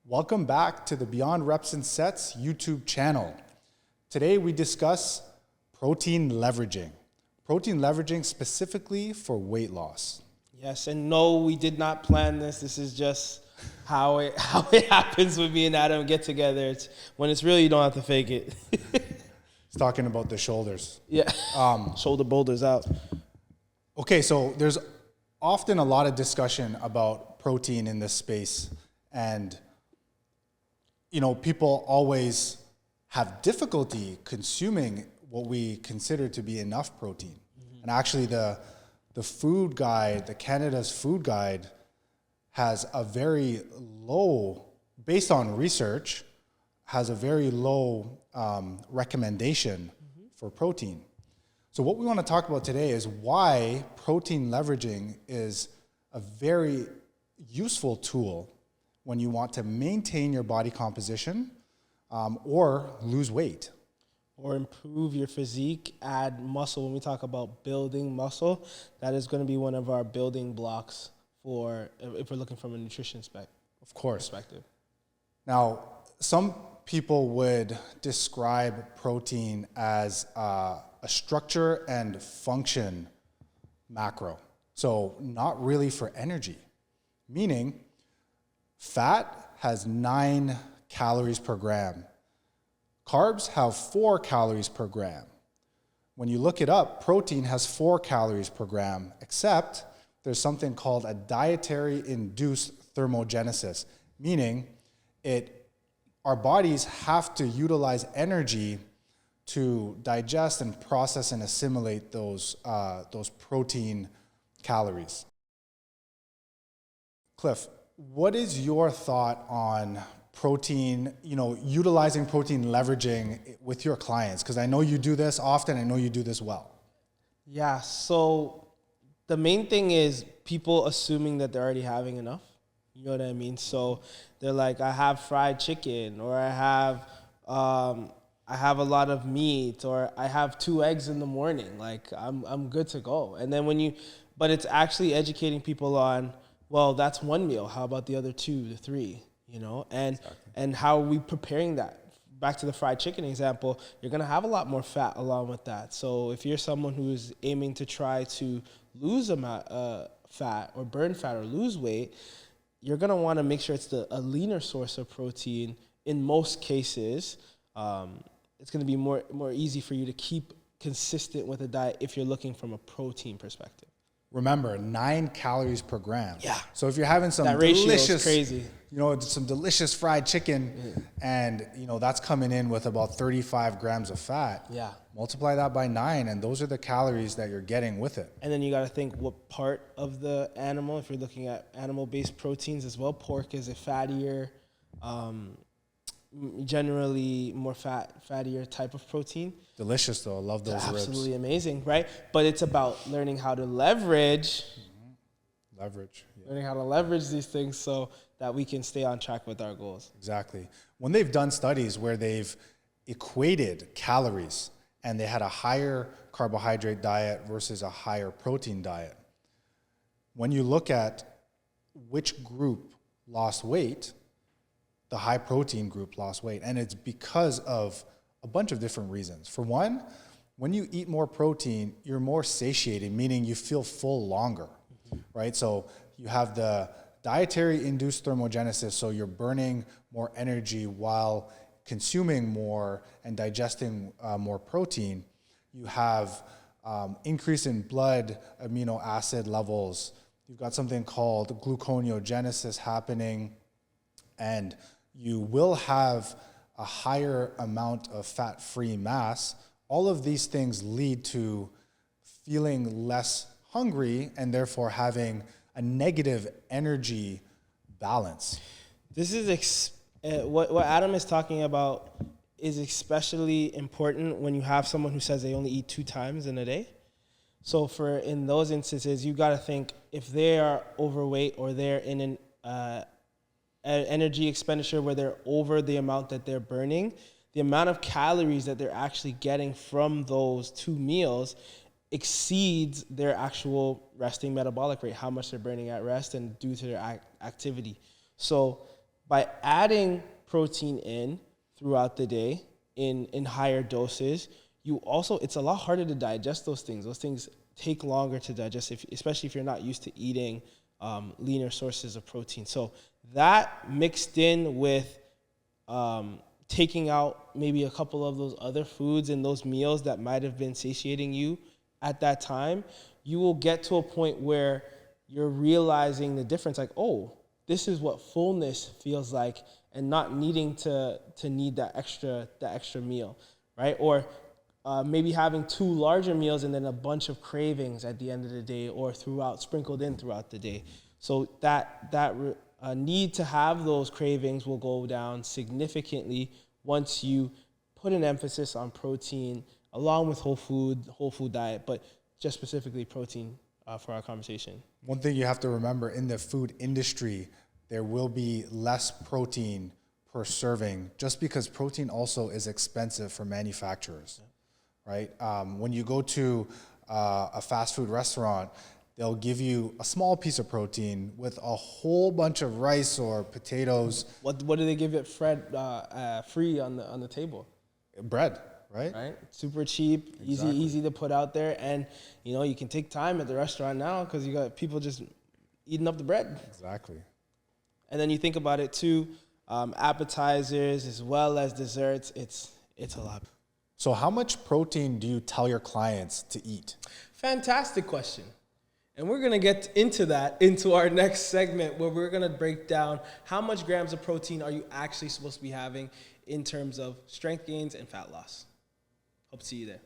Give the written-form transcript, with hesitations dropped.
Welcome back to the Beyond Reps and Sets YouTube channel. Today we discuss protein leveraging. Protein leveraging specifically for weight loss. Yes, and no, we did not plan this. This is just how it happens when me and Adam get together. When it's real, you don't have to fake it. It's talking about the shoulders. Yeah, shoulder boulders out. Okay, so there's often a lot of discussion about protein in this space, and people always have difficulty consuming what we consider to be enough protein. Mm-hmm. And actually the food guide, the Canada's food guide, has a very low, based on research, has a very low recommendation for protein. So what we want to talk about today is why protein leveraging is a very useful tool when you want to maintain your body composition or lose weight. Or improve your physique, add muscle. When we talk about building muscle, that is going to be one of our building blocks for if we're looking from a nutrition perspective. Now, some people would describe protein as a structure and function macro. So not really for energy, meaning fat has 9 calories per gram. Carbs have 4 calories per gram. When you look it up, protein has 4 calories per gram, except there's something called a dietary induced thermogenesis, meaning our bodies have to utilize energy to digest and process and assimilate those protein calories. Cliff, what is your thought on protein, utilizing protein leveraging with your clients? Because I know you do this often. I know you do this well. Yeah, so the main thing is people assuming that they're already having enough. You know what I mean? So they're like, I have fried chicken, or I have a lot of meat, or I have 2 eggs in the morning. Like I'm good to go. And then but it's actually educating people on, well, that's one meal. How about the other 2 to 3? And how are we preparing that? Back to the fried chicken example, you're going to have a lot more fat along with that. So if you're someone who's aiming to try to lose fat or burn fat or lose weight, you're going to want to make sure it's a leaner source of protein. In most cases, it's going to be more easy for you to keep consistent with a diet if you're looking from a protein perspective. Remember, 9 calories per gram. Yeah. So if you're having some that ratio delicious, is crazy. Some delicious fried chicken, and that's coming in with about 35 grams of fat. Yeah. Multiply that by 9, and those are the calories that you're getting with it. And then you got to think what part of the animal. If you're looking at animal-based proteins as well, pork is a fattier, generally more fattier type of protein. Delicious though. I love those ribs. Absolutely amazing, right? But it's about learning how to leverage. Yeah. Learning how to leverage these things so that we can stay on track with our goals. Exactly. When they've done studies where they've equated calories and they had a higher carbohydrate diet versus a higher protein diet, when you look at which group lost weight, the high protein group lost weight. And it's because of a bunch of different reasons. For one, when you eat more protein, you're more satiated, meaning you feel full longer, right? So you have the dietary induced thermogenesis, so you're burning more energy while consuming more and digesting more protein. You have increase in blood amino acid levels. You've got something called gluconeogenesis happening, and you will have a higher amount of fat-free mass. All of these things lead to feeling less hungry and therefore having a negative energy balance. This is what Adam is talking about is especially important when you have someone who says they only eat 2 times in a day. So in those instances, you got to think if they are overweight or they're in an energy expenditure where they're over the amount that they're burning, the amount of calories that they're actually getting from those 2 meals exceeds their actual resting metabolic rate, how much they're burning at rest and due to their activity. So by adding protein in throughout the day in higher doses, you also, it's a lot harder to digest those things. Those things take longer to digest, especially if you're not used to eating leaner sources of protein. So that mixed in with taking out maybe a couple of those other foods and those meals that might have been satiating you at that time, you will get to a point where you're realizing the difference. Like, oh, this is what fullness feels like, and not needing to need that extra meal, right? Or maybe having 2 larger meals and then a bunch of cravings at the end of the day or sprinkled in throughout the day. So that need to have those cravings will go down significantly once you put an emphasis on protein along with whole food diet, but just specifically protein for our conversation. One thing you have to remember, in the food industry, there will be less protein per serving, just because protein also is expensive for manufacturers, right? When you go to a fast food restaurant, they'll give you a small piece of protein with a whole bunch of rice or potatoes. What do they give it free on the table? Bread, right? Right, super cheap, Exactly. easy to put out there, and you can take time at the restaurant now because you got people just eating up the bread. Exactly. And then you think about it too, appetizers as well as desserts. It's a lot. So how much protein do you tell your clients to eat? Fantastic question. And we're going to get into our next segment, where we're going to break down how much grams of protein are you actually supposed to be having in terms of strength gains and fat loss. Hope to see you there.